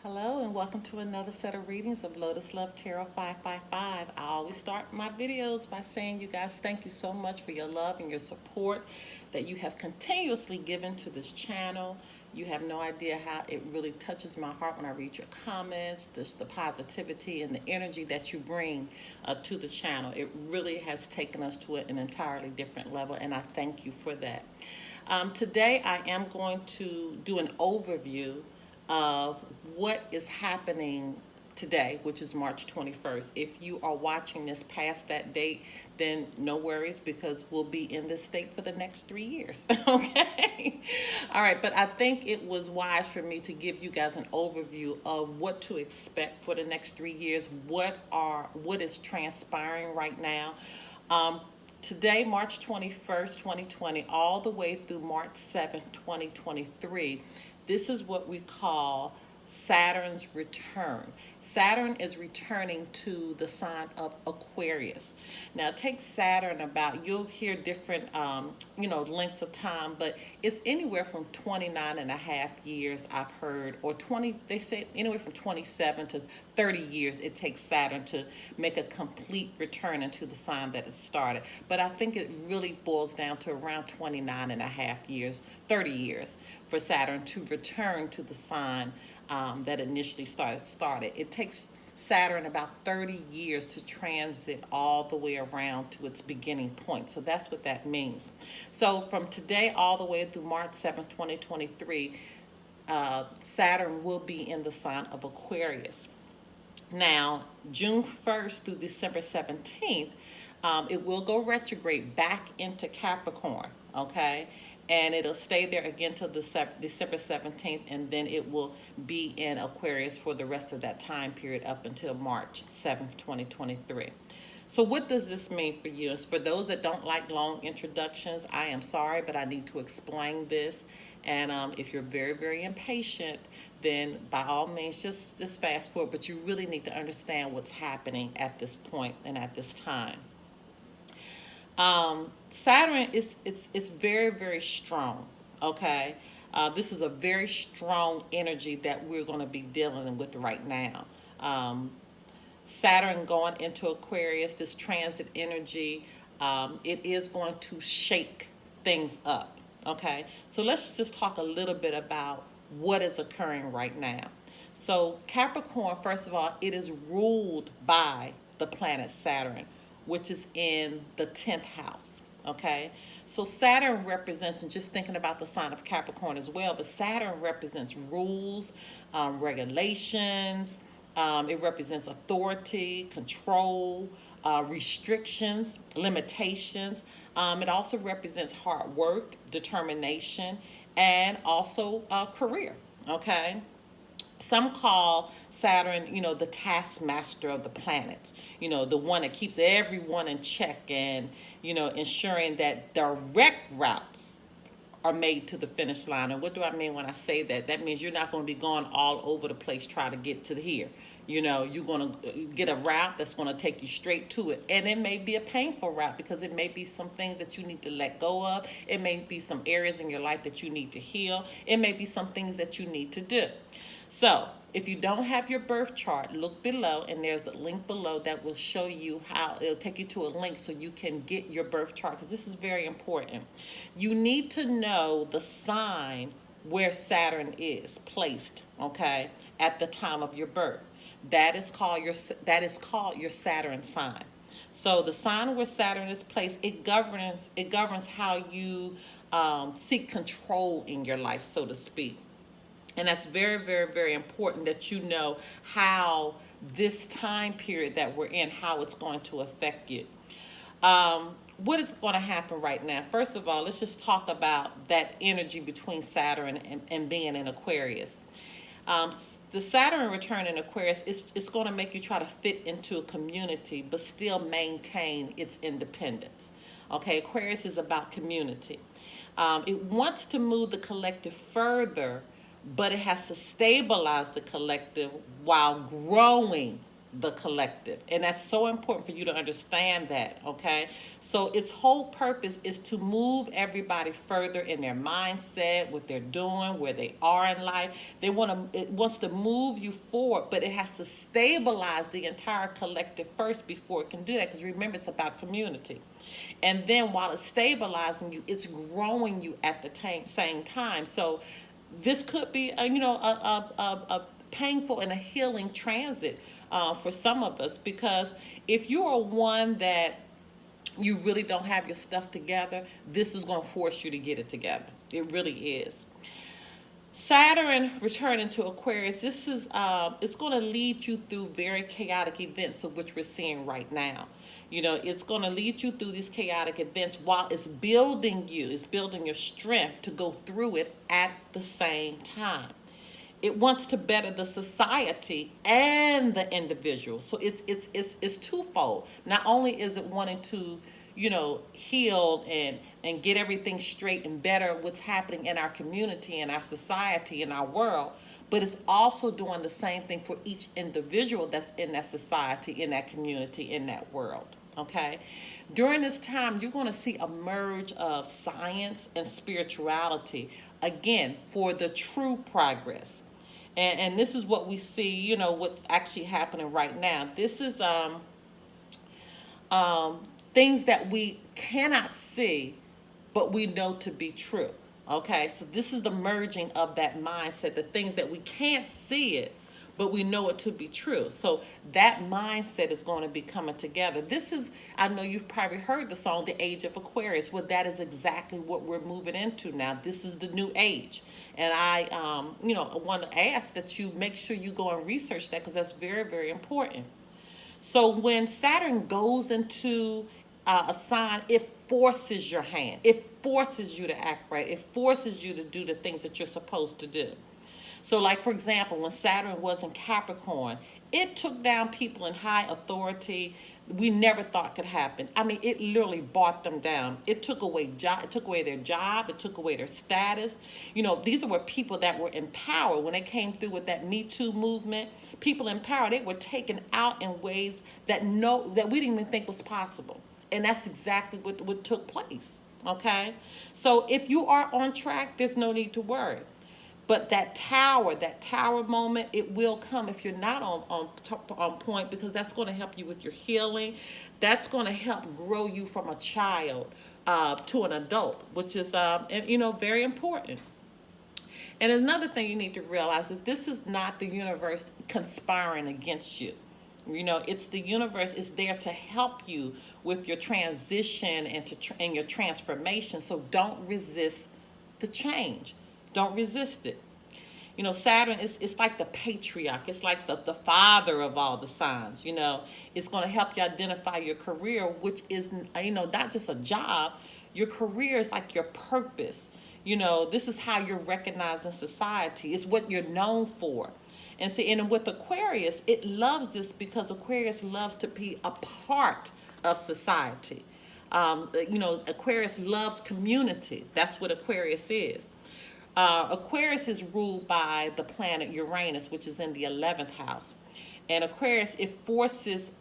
Hello and welcome to another set of readings of Lotus Love Tarot 555. I always start my videos by saying, you guys, thank you so much for your love and your support that you have continuously given to this channel. You have no idea how it really touches my heart when I read your comments, the positivity and the energy that you bring to the channel. It really has taken us to an entirely different level, and I thank you for that. Today I am going to do an overview of what is happening today, which is March 21st. If you are watching this past that date, then no worries because we'll be in this state for the next 3 years. Okay. All right. But I think it was wise for me to give you guys an overview of what to expect for the next 3 years, what is transpiring right now. Today, March 21st, 2020, all the way through March 7th, 2023, this is what we call Saturn's return. Saturn is returning to the sign of Aquarius. Now, it takes Saturn about, you'll hear different, lengths of time, but it's anywhere from 29 and a half years, I've heard, or 20, they say anywhere from 27 to 30 years it takes Saturn to make a complete return into the sign that it started. But I think it really boils down to around 29 and a half years, 30 years for Saturn to return to the sign that initially started. It takes Saturn about 30 years to transit all the way around to its beginning point. So that's what that means. So from today all the way through March 7th, 2023, Saturn will be in the sign of Aquarius. Now, June 1st through December 17th, it will go retrograde back into Capricorn, okay? And it'll stay there again till December 17th, and then it will be in Aquarius for the rest of that time period up until March 7th, 2023. So what does this mean for you? As for those that don't like long introductions, I am sorry, but I need to explain this. And if you're very, very impatient, then by all means, just fast forward. But you really need to understand what's happening at this point and at this time. Saturn it's very, very strong. Okay, this is a very strong energy that we're going to be dealing with right now. Saturn going into Aquarius, this transit energy, it is going to shake things up. Okay, so let's just talk a little bit about what is occurring right now. So Capricorn, first of all, it is ruled by the planet Saturn, which is in the 10th house. Okay, so Saturn represents, and just thinking about the sign of Capricorn as well, but Saturn represents rules, regulations, it represents authority, control, restrictions, limitations. It also represents hard work, determination, and also career. Okay. Some call Saturn, the taskmaster of the planets, the one that keeps everyone in check and, ensuring that direct routes are made to the finish line. And what do I mean when I say that? That means you're not going to be going all over the place trying to get to here. You're going to get a route that's going to take you straight to it. And it may be a painful route because it may be some things that you need to let go of. It may be some areas in your life that you need to heal. It may be some things that you need to do. So if you don't have your birth chart, look below, and there's a link below that will show you how. It'll take you to a link so you can get your birth chart, because this is very important. You need to know the sign where Saturn is placed, okay, at the time of your birth. That is called your Saturn sign. So the sign where Saturn is placed, it governs how you seek control in your life, so to speak. And that's very, very, very important that you know how this time period that we're in, how it's going to affect you. What is going to happen right now? First of all, let's just talk about that energy between Saturn and being in Aquarius. The Saturn return in Aquarius is going to make you try to fit into a community, but still maintain its independence. Okay, Aquarius is about community. It wants to move the collective further, but it has to stabilize the collective while growing the collective. And that's so important for you to understand that, okay? So its whole purpose is to move everybody further in their mindset, what they're doing, where they are in life. It wants to move you forward, but it has to stabilize the entire collective first before it can do that. Because remember, it's about community. And then while it's stabilizing you, it's growing you at the same time. So this could be a painful and a healing transit for some of us, because if you are one that you really don't have your stuff together, this is going to force you to get it together. It really is. Saturn returning to Aquarius, this is it's going to lead you through very chaotic events, of which we're seeing right now. It's going to lead you through these chaotic events while it's building your strength to go through it at the same time. It wants to better the society and the individual. So it's twofold. Not only is it wanting to, heal and get everything straight and better what's happening in our community, in our society, in our world, but it's also doing the same thing for each individual that's in that society, in that community, in that world. Okay? During this time, you're going to see a merge of science and spirituality, again, for the true progress. And this is what we see, what's actually happening right now. This is things that we cannot see, but we know to be true. Okay, so this is the merging of that mindset, the things that we can't see it, but we know it to be true. So that mindset is going to be coming together. I know you've probably heard the song, The Age of Aquarius. Well, that is exactly what we're moving into now. This is the new age. And I want to ask that you make sure you go and research that, because that's very, very important. So when Saturn goes into a sign, it forces your hand. It forces you to act right. It forces you to do the things that you're supposed to do. So like, for example, when Saturn was in Capricorn, it took down people in high authority we never thought could happen. I mean, it literally brought them down. It took away their job. It took away their status. These were people that were in power. When they came through with that Me Too movement, people in power, they were taken out in ways that we didn't even think was possible. And that's exactly what took place. Okay? So if you are on track, there's no need to worry. But that tower moment, it will come if you're not on point, because that's going to help you with your healing. That's going to help grow you from a child to an adult, which is, very important. And another thing you need to realize that this is not the universe conspiring against you. It's the universe is there to help you with your transition and your transformation. So don't resist the change. Don't resist it. Saturn it's like the patriarch. It's like the father of all the signs. It's going to help you identify your career, which is, not just a job. Your career is like your purpose. This is how you're recognized in society. It's what you're known for. And with Aquarius, it loves this because Aquarius loves to be a part of society. Aquarius loves community. That's what Aquarius is. Aquarius is ruled by the planet Uranus, which is in the 11th house. And Aquarius, it forces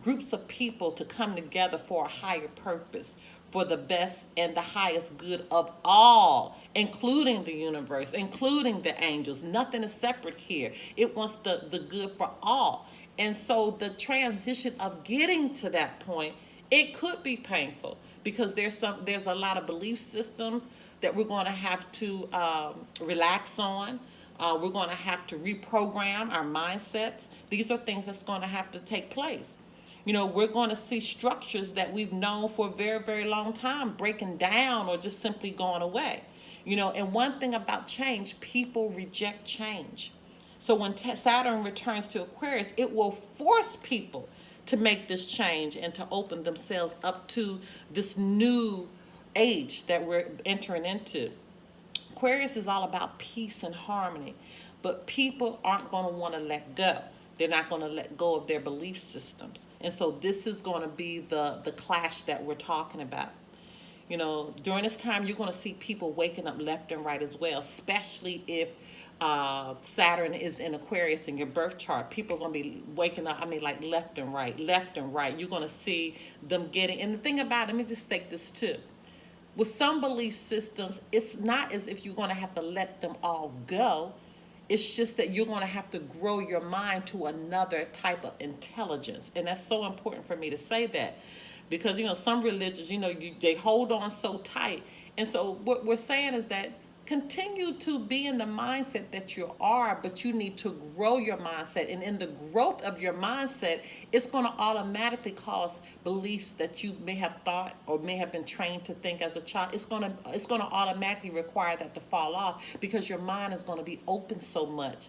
groups of people to come together for a higher purpose, for the best and the highest good of all, including the universe, including the angels. Nothing is separate here. It wants the good for all. And so the transition of getting to that point, it could be painful, because there's a lot of belief systems that we're going to have to relax on. We're going to have to reprogram our mindsets. These are things that's going to have to take place. We're going to see structures that we've known for a very, very long time breaking down or just simply going away. And one thing about change, people reject change. So when Saturn returns to Aquarius, it will force people to make this change and to open themselves up to this new age that we're entering into. Aquarius is all about peace and harmony, but people aren't going to want to let go. They're not going to let go of their belief systems. And so this is going to be the clash that we're talking about. You know, during this time, you're going to see people waking up left and right as well, especially if Saturn is in Aquarius in your birth chart. People are going to be waking up, I mean, like left and right, left and right. You're going to see them getting, and the thing about it, let me just take this too. With some belief systems, it's not as if you're going to have to let them all go. It's just that you're going to have to grow your mind to another type of intelligence. And that's so important for me to say that. Because, you know, some religions, you know, they hold on so tight. And so what we're saying is that continue to be in the mindset that you are, but you need to grow your mindset. And in the growth of your mindset, it's going to automatically cause beliefs that you may have thought or may have been trained to think as a child. It's going to automatically require that to fall off, because your mind is going to be open so much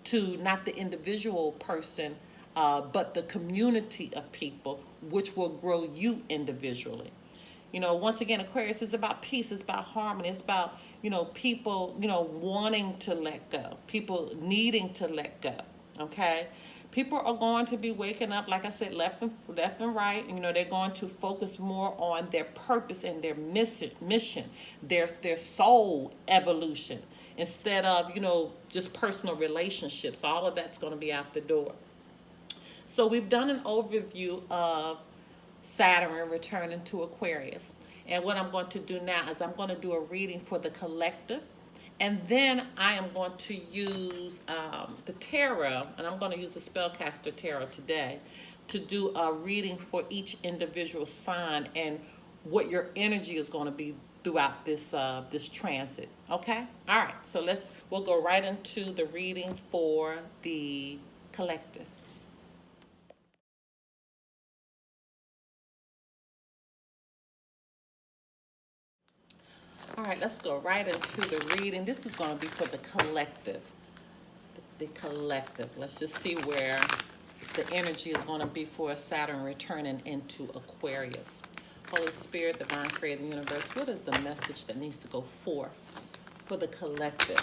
to not the individual person, but the community of people, which will grow you individually. You know, once again, Aquarius is about peace. It's about harmony. It's about, you know, people, you know, wanting to let go. People needing to let go. Okay? People are going to be waking up, like I said, left and right. You know, they're going to focus more on their purpose and their mission, their soul evolution, instead of, you know, just personal relationships. All of that's going to be out the door. So we've done an overview of Saturn returning to Aquarius. And what I'm going to do now is I'm going to do a reading for the collective. And then I am going to use the tarot, and I'm going to use the Spellcaster Tarot today to do a reading for each individual sign and what your energy is going to be throughout this transit. Okay? All right. So we'll go right into the reading for the collective. All right, let's go right into the reading. This is going to be for the collective. The collective. Let's just see where the energy is going to be for Saturn returning into Aquarius. Holy Spirit, Divine Creator, Universe, what is the message that needs to go forth for the collective?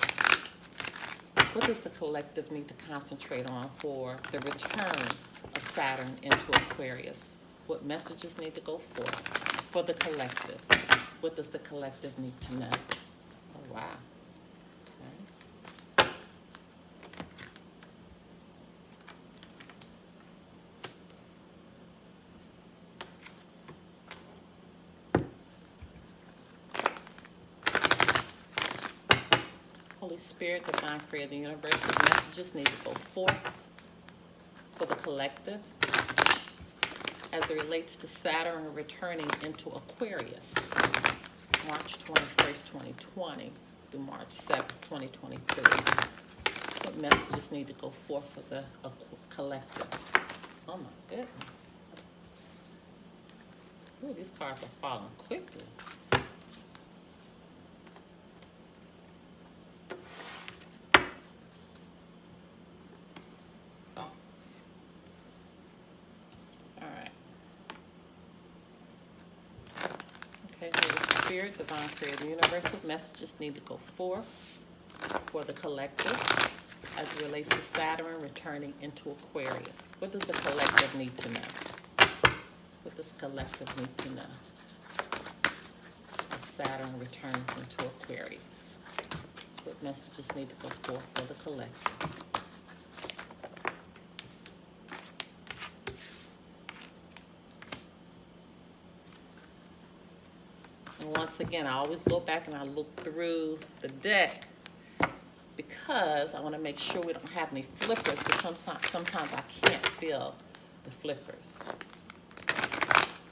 What does the collective need to concentrate on for the return of Saturn into Aquarius? What messages need to go forth for the collective? What does the collective need to know? Oh, wow. Okay. Holy Spirit, Divine Creator of the Universe, what messages need to go forth for the collective as it relates to Saturn returning into Aquarius, March 21st, 2020 through March 7th, 2023. What messages need to go forth for the collective? Oh my goodness. Ooh, these cards are falling quickly. Holy Spirit, Divine Creator of the Universe, what messages need to go forth for the collective as it relates to Saturn returning into Aquarius? What does the collective need to know? What does collective need to know as Saturn returns into Aquarius? What messages need to go forth for the collective? And once again, I always go back and I look through the deck because I want to make sure we don't have any flippers, because sometimes I can't feel the flippers.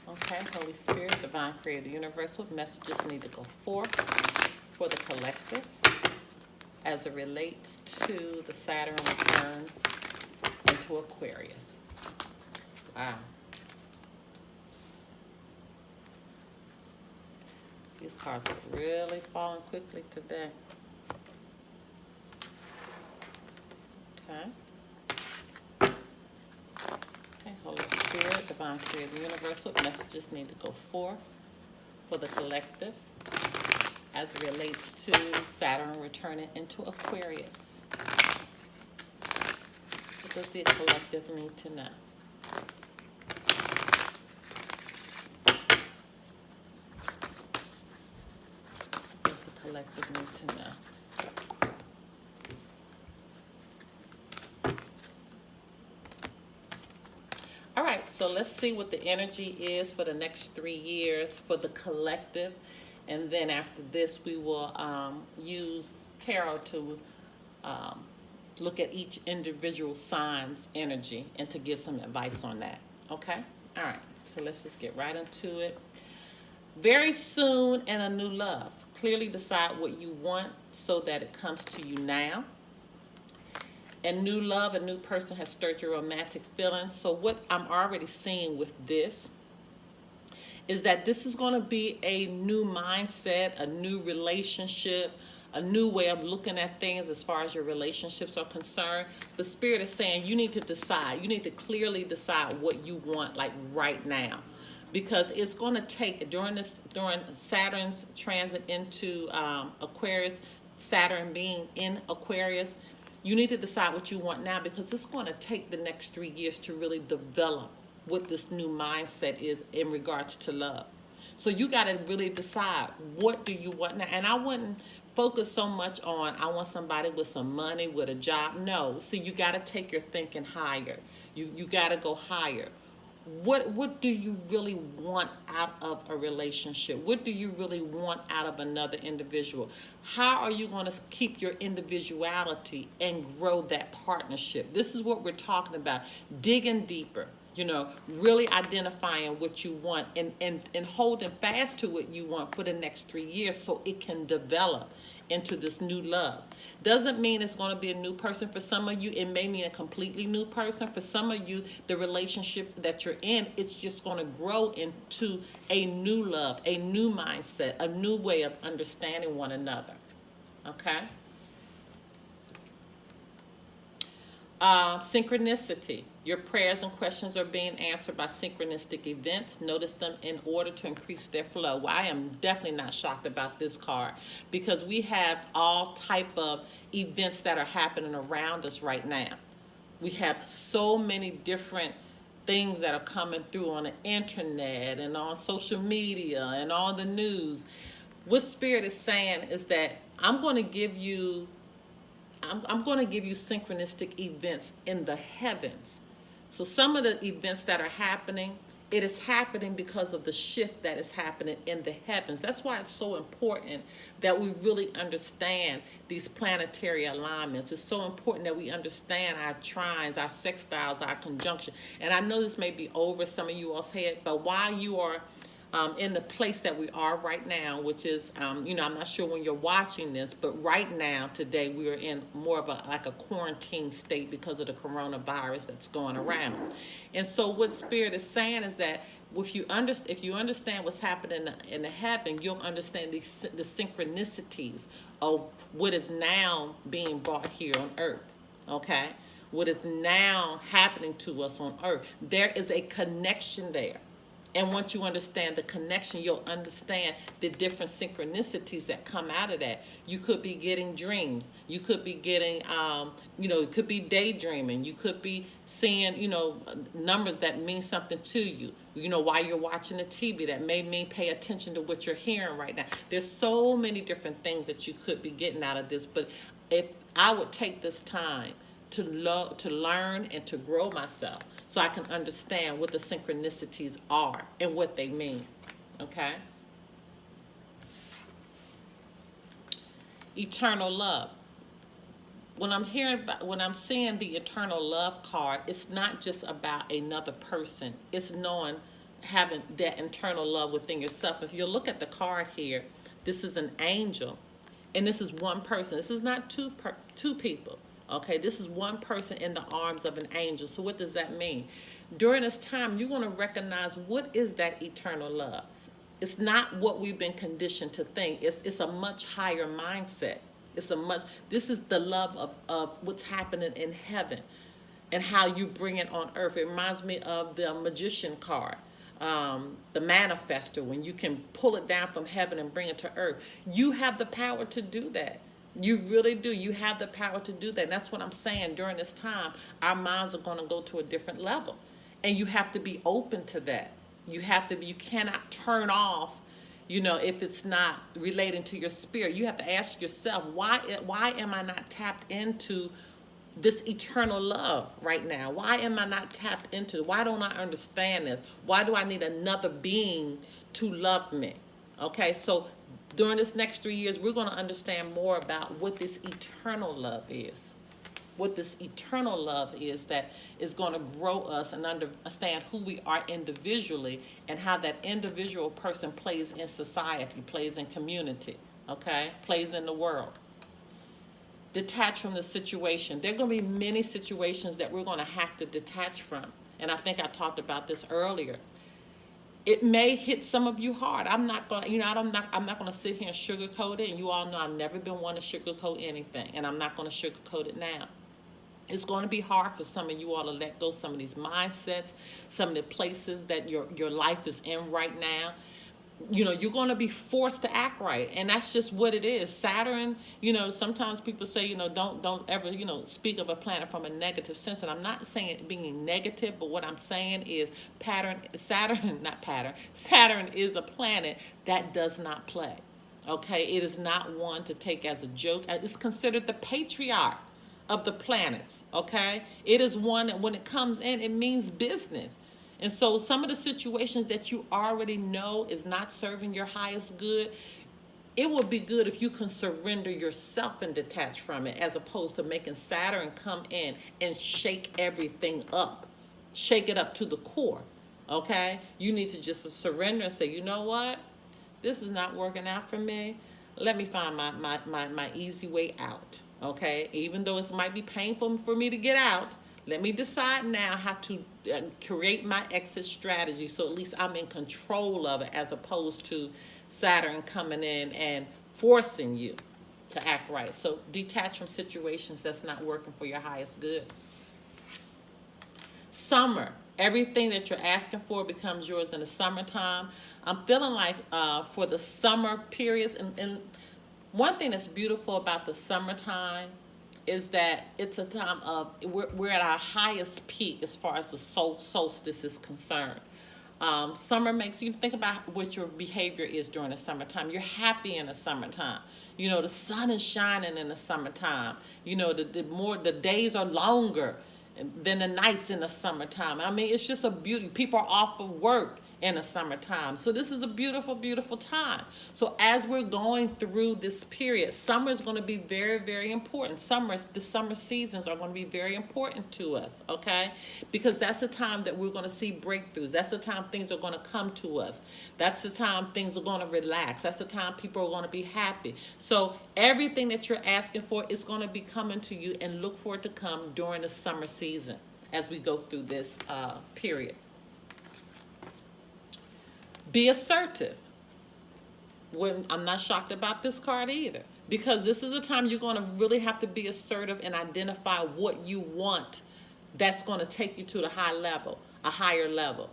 Okay, Holy Spirit, Divine Creator of the Universe, what messages need to go forth for the collective as it relates to the Saturn return into Aquarius? Wow. These cards are really falling quickly today. Okay. Okay, Holy Spirit, Divine Creator of the Universe, what messages need to go forth for the collective as it relates to Saturn returning into Aquarius? What does the collective need to know? collective need to know? All right, so let's see what the energy is for the next 3 years for the collective. And then after this, we will use tarot to look at each individual sign's energy and to give some advice on that. Okay? All right, so let's just get right into it. Very soon, and a new love. Clearly decide what you want so that it comes to you now. And new love, a new person has stirred your romantic feelings. So what I'm already seeing with this is that this is going to be a new mindset, a new relationship, a new way of looking at things as far as your relationships are concerned. The Spirit is saying you need to decide. You need to clearly decide what you want, like right now. Because it's going to take, during Saturn's transit into Aquarius, Saturn being in Aquarius, you need to decide what you want now, because it's going to take the next 3 years to really develop what this new mindset is in regards to love. So you got to really decide, what do you want now? And I wouldn't focus so much on, I want somebody with some money, with a job. No, see, you got to take your thinking higher. You got to go higher. What do you really want out of a relationship? What do you really want out of another individual? How are you going to keep your individuality and grow that partnership? This is what we're talking about. Digging deeper, really identifying what you want and holding fast to what you want for the next 3 years so it can develop into this new love. Doesn't mean it's going to be a new person. For some of you, it may mean a completely new person. For some of you, the relationship that you're in, it's just going to grow into a new love, a new mindset, a new way of understanding one another. Okay? Synchronicity. Your prayers and questions are being answered by synchronistic events. Notice them in order to increase their flow. Well, I am definitely not shocked about this card, because we have all type of events that are happening around us right now. We have so many different things that are coming through on the internet and on social media and on the news. What Spirit is saying is that I'm going to give you synchronistic events in the heavens. So some of the events that are happening, it is happening because of the shift that is happening in the heavens. That's why it's so important that we really understand these planetary alignments. It's so important that we understand our trines, our sextiles, our conjunction. And I know this may be over some of you all's head, but while you are in the place that we are right now, which is, I'm not sure when you're watching this, but right now, today, we are in more of a quarantine state because of the coronavirus that's going around. And so what Spirit is saying is that if you understand what's happening in the heaven, you'll understand the synchronicities of what is now being brought here on earth, okay? What is now happening to us on earth. There is a connection there. And once you understand the connection, you'll understand the different synchronicities that come out of that. You could be getting dreams. You could be getting, it could be daydreaming. You could be seeing, numbers that mean something to you. While you're watching the TV, that may mean pay attention to what you're hearing right now. There's so many different things that you could be getting out of this. But if I would take this time to learn and to grow myself, so I can understand what the synchronicities are and what they mean, okay? Eternal love. When I'm seeing the eternal love card, it's not just about another person. It's having that internal love within yourself. If you look at the card here, this is an angel, and this is one person. This is not two people. Okay, this is one person in the arms of an angel. So what does that mean? During this time, you're going to recognize what is that eternal love. It's not what we've been conditioned to think. It's a much higher mindset. This is the love of what's happening in heaven and how you bring it on earth. It reminds me of the magician card, the manifester, when you can pull it down from heaven and bring it to earth. You have the power to do that. You really do. You have the power to do that. And that's what I'm saying. During this time, our minds are going to go to a different level. And you have to be open to that. You cannot turn off You know, if it's not relating to your spirit, you have to ask yourself, why am I not tapped into this eternal love right now? Why am I not tapped into? Why don't I understand this? Why do I need another being to love me? Okay, so during this next 3 years, we're going to understand more about what this eternal love is. What this eternal love is that is going to grow us and understand who we are individually and how that individual person plays in society, plays in community, okay, plays in the world. Detach from the situation. There are going to be many situations that we're going to have to detach from. And I think I talked about this earlier. It may hit some of you hard. I'm not going to, I'm not going to sit here and sugarcoat it. And you all know I've never been one to sugarcoat anything. And I'm not going to sugarcoat it now. It's going to be hard for some of you all to let go some of these mindsets, some of the places that your life is in right now. You know, you're going to be forced to act right. And that's just what it is. Saturn, sometimes people say, don't ever, speak of a planet from a negative sense. And I'm not saying it being negative, but what I'm saying is Saturn is a planet that does not play. Okay, it is not one to take as a joke. It's considered the patriarch of the planets, okay? It is one that when it comes in, it means business. And so some of the situations that you already know is not serving your highest good, it would be good if you can surrender yourself and detach from it, as opposed to making Saturn come in and shake everything up, shake it up to the core, okay? You need to just surrender and say, you know what? This is not working out for me. Let me find my easy way out. Okay, even though it might be painful for me to get out, let me decide now how to create my exit strategy so at least I'm in control of it, as opposed to Saturn coming in and forcing you to act right. So detach from situations that's not working for your highest good. Summer, everything that you're asking for becomes yours in the summertime. I'm feeling like for the summer periods, and one thing that's beautiful about the summertime is that it's a time of, we're at our highest peak as far as the solstice is concerned. Summer makes you think about what your behavior is during the summertime. You're happy in the summertime. The sun is shining in the summertime. The days are longer than the nights in the summertime. I mean, it's just a beauty. People are off of work in the summertime. So this is a beautiful, beautiful time. So as we're going through this period, summer is going to be very, very important. The summer seasons are going to be very important to us, okay? Because that's the time that we're going to see breakthroughs. That's the time things are going to come to us. That's the time things are going to relax. That's the time people are going to be happy. So everything that you're asking for is going to be coming to you, and look for it to come during the summer season as we go through this period. Be assertive. I'm not shocked about this card either, because this is a time you're going to really have to be assertive and identify what you want that's going to take you to a higher level.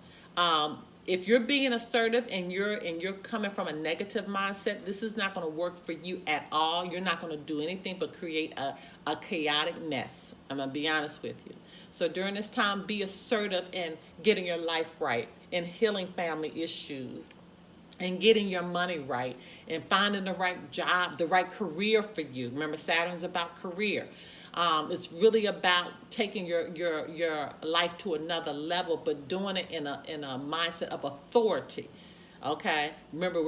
If you're being assertive and you're coming from a negative mindset, this is not going to work for you at all. You're not going to do anything but create a chaotic mess. I'm going to be honest with you. So during this time, be assertive in getting your life right, and healing family issues, and getting your money right, and finding the right job, the right career for you. Remember, Saturn's about career. It's really about taking your life to another level, but doing it in a mindset of authority. Okay, remember,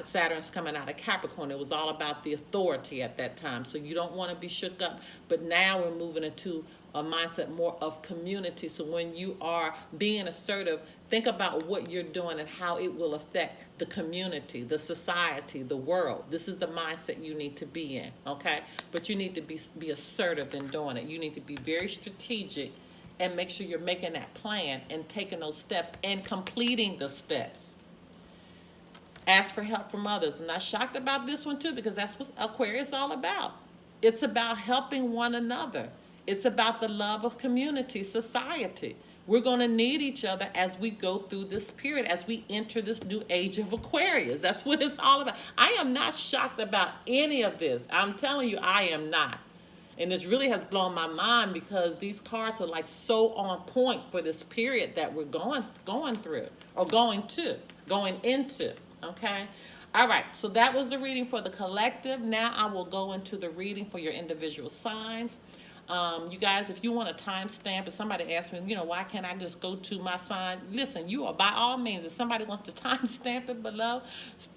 Saturn's coming out of Capricorn. It was all about the authority at that time. So you don't want to be shook up. But now we're moving into a mindset more of community. So when you are being assertive, think about what you're doing and how it will affect the community, the society, the world. This is the mindset you need to be in, okay? But you need to be assertive in doing it. You need to be very strategic and make sure you're making that plan and taking those steps and completing the steps. Ask for help from others. I'm not shocked about this one too, because that's what Aquarius is all about. It's about helping one another. It's about the love of community, society. We're going to need each other as we go through this period, as we enter this new age of Aquarius. That's what it's all about. I am not shocked about any of this. I'm telling you, I am not. And this really has blown my mind, because these cards are like so on point for this period that we're going through, or going into. Okay. All right. So that was the reading for the collective. Now I will go into the reading for your individual signs. You guys, if you want a timestamp, if somebody asks me, why can't I just go to my sign? Listen, you are by all means. If somebody wants to timestamp it below,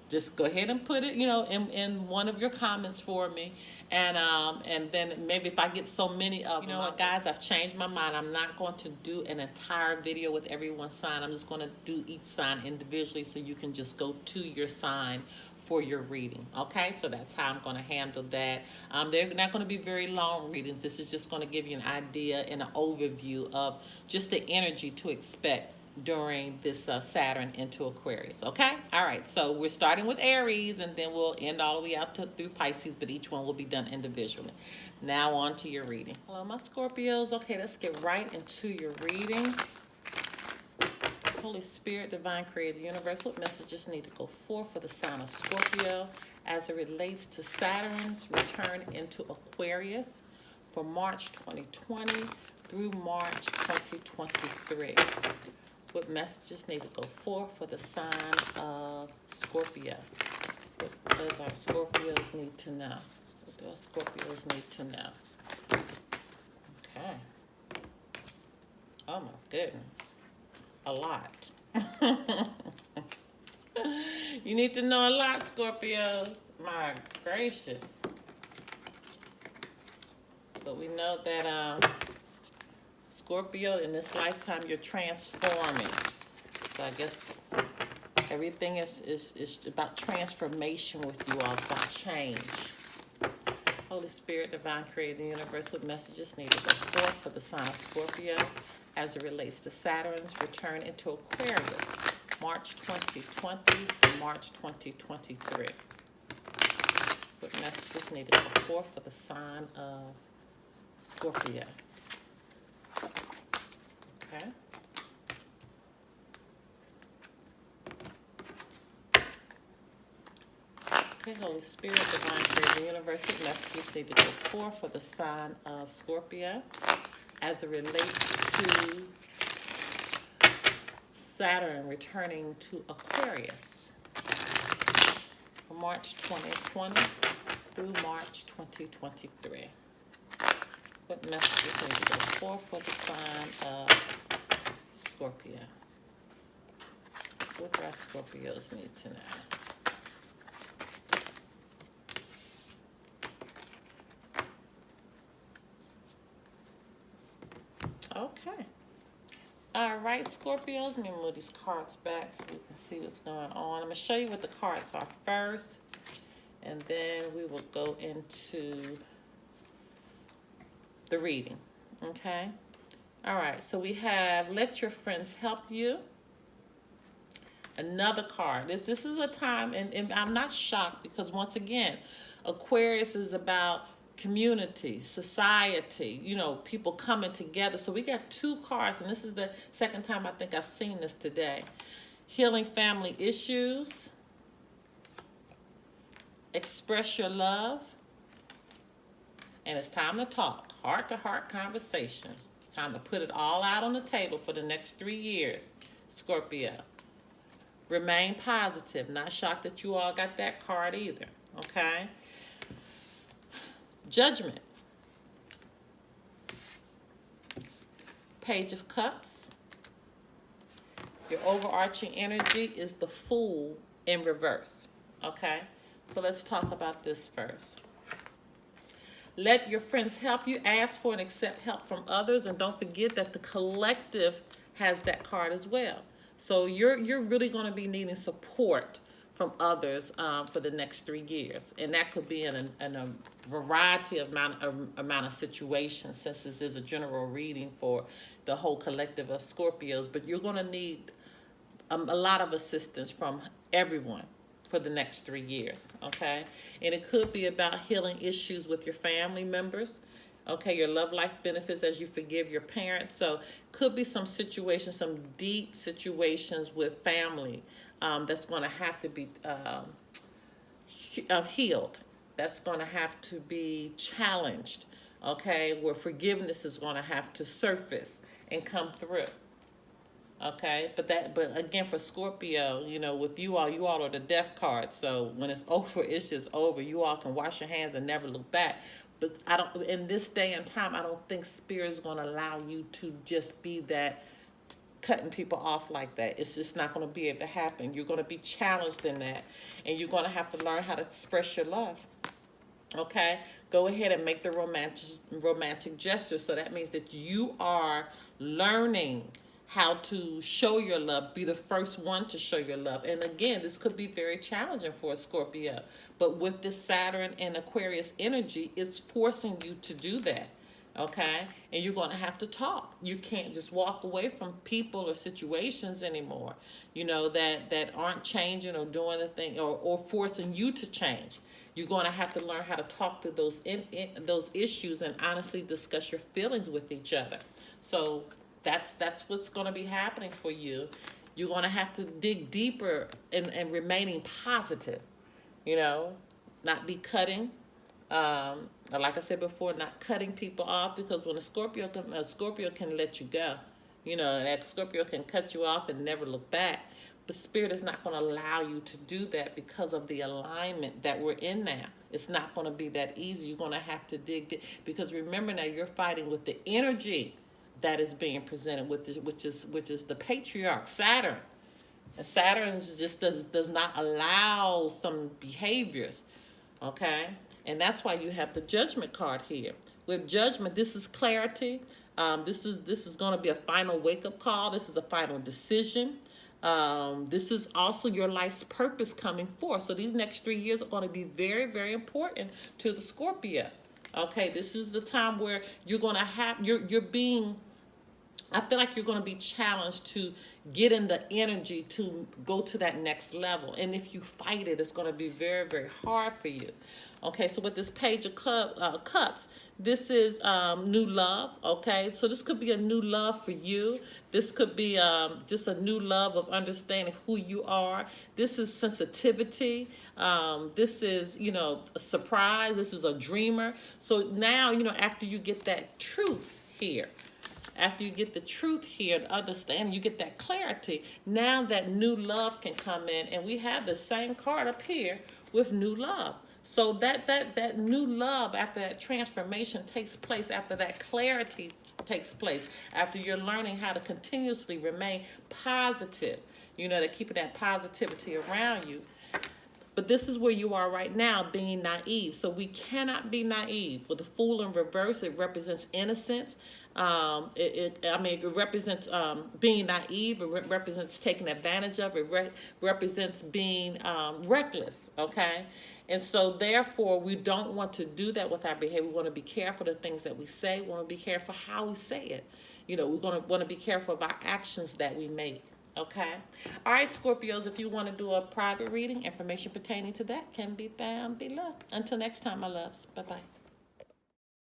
just go ahead and put it, in one of your comments for me. And then maybe if I get so many of them, guys, I've changed my mind. I'm not going to do an entire video with everyone's sign. I'm just going to do each sign individually so you can just go to your sign for your reading. Okay, so that's how I'm going to handle that. They're not going to be very long readings. This is just going to give you an idea and an overview of just the energy to expect during this Saturn into Aquarius. Okay, all right, so we're starting with Aries and then we'll end all the way out through Pisces, but each one will be done individually. Now on to your reading. Hello, my Scorpios. Okay, let's get right into your reading. Holy Spirit, Divine Creator, Universe, what messages need to go forth for the sign of Scorpio as it relates to Saturn's return into Aquarius for March 2020 through March 2023? What messages need to go forth for the sign of Scorpio? What does our Scorpios need to know? What do our Scorpios need to know? Okay. Oh my goodness. A lot. You need to know a lot, Scorpios. My gracious. But we know that Scorpio, in this lifetime, you're transforming. So I guess everything is about transformation with you all, about change. Holy Spirit, Divine Creator, Universe, what messages need to go forth for the sign of Scorpio as it relates to Saturn's return into Aquarius, March 2020 and March 2023. What messages need to go forth for the sign of Scorpio? Okay. Okay, Holy Spirit, Divine Creator, Universe, what messages need to go forth for the sign of Scorpio as it relates to Saturn returning to Aquarius from March 2020 through March 2023. What messages need to go forth for the sign of Scorpio? What do our Scorpios need to know? Okay. All right, Scorpios. Let me move these cards back so we can see what's going on. I'm going to show you what the cards are first, and then we will go into the reading. Okay? All right, so we have Let Your Friends Help You. Another card. This is a time, and I'm not shocked because, once again, Aquarius is about community, society, people coming together. So we got two cards, and this is the second time I think I've seen this today. Healing family issues. Express your love. And it's time to talk. Heart-to-heart conversations. Time to put it all out on the table for the next 3 years, Scorpio. Remain positive. Not shocked that you all got that card either. Okay? Judgment. Page of Cups. Your overarching energy is the Fool in reverse. Okay? So let's talk about this first. Let your friends help you. Ask for and accept help from others. And don't forget that the collective has that card as well. So you're really going to be needing support from others for the next 3 years. And that could be in a variety of amount of situations, since this is a general reading for the whole collective of Scorpios. But you're going to need a lot of assistance from everyone for the next 3 years, okay? And it could be about healing issues with your family members, okay? Your love life benefits as you forgive your parents. So could be some situations, some deep situations with family that's going to have to be healed. That's going to have to be challenged, okay? Where forgiveness is going to have to surface and come through. Okay, but again, for Scorpio, with you all are the death card. So when it's over, it's just over. You all can wash your hands and never look back. But I don't, in this day and time, I don't think Spirit is going to allow you to just be that, cutting people off like that. It's just not going to be able to happen. You're going to be challenged in that, and you're going to have to learn how to express your love. Okay, go ahead and make the romantic gesture. So that means that you are learning how to show your love, be the first one to show your love. And again, this could be very challenging for a Scorpio, but with this Saturn and Aquarius energy, it's forcing you to do that. Okay, and you're going to have to talk. You can't just walk away from people or situations anymore, that aren't changing or doing the thing, or forcing you to change. You're going to have to learn how to talk through those issues and honestly discuss your feelings with each other. So that's what's going to be happening for you. You're going to have to dig deeper and remaining positive, not be cutting. Like I said before, not cutting people off, because when a Scorpio can let you go. That Scorpio can cut you off and never look back. But Spirit is not going to allow you to do that because of the alignment that we're in now. It's not going to be that easy. You're going to have to dig deep, because remember now, you're fighting with the energy that is being presented with this, which is the patriarch, Saturn. And Saturn just does not allow some behaviors. Okay? And that's why you have the Judgment card here. With Judgment, this is clarity. This is going to be a final wake-up call. This is a final decision. This is also your life's purpose coming forth. So these next 3 years are going to be very, very important to the Scorpio. Okay, this is the time where you're going to have, I feel like you're going to be challenged to get in the energy to go to that next level. And if you fight it, it's going to be very, very hard for you. Okay, so with this Page of Cups, this is new love, okay? So this could be a new love for you. This could be just a new love of understanding who you are. This is sensitivity. This is, a surprise. This is a dreamer. So now, after you get that truth here, after you get the truth here and understand, you get that clarity, now that new love can come in. And we have the same card up here with new love. So that new love, after that transformation takes place, after that clarity takes place, after you're learning how to continuously remain positive, to keep that positivity around you. But this is where you are right now, being naive. So we cannot be naive. With the Fool in reverse, it represents innocence. It represents being naive. It represents taking advantage of. It represents being reckless, okay? And so, therefore, we don't want to do that with our behavior. We want to be careful of the things that we say. We want to be careful how we say it. We're going to want to be careful of our actions that we make. Okay. All right, Scorpios, if you want to do a private reading, information pertaining to that can be found below. Until next time, my loves. Bye-bye.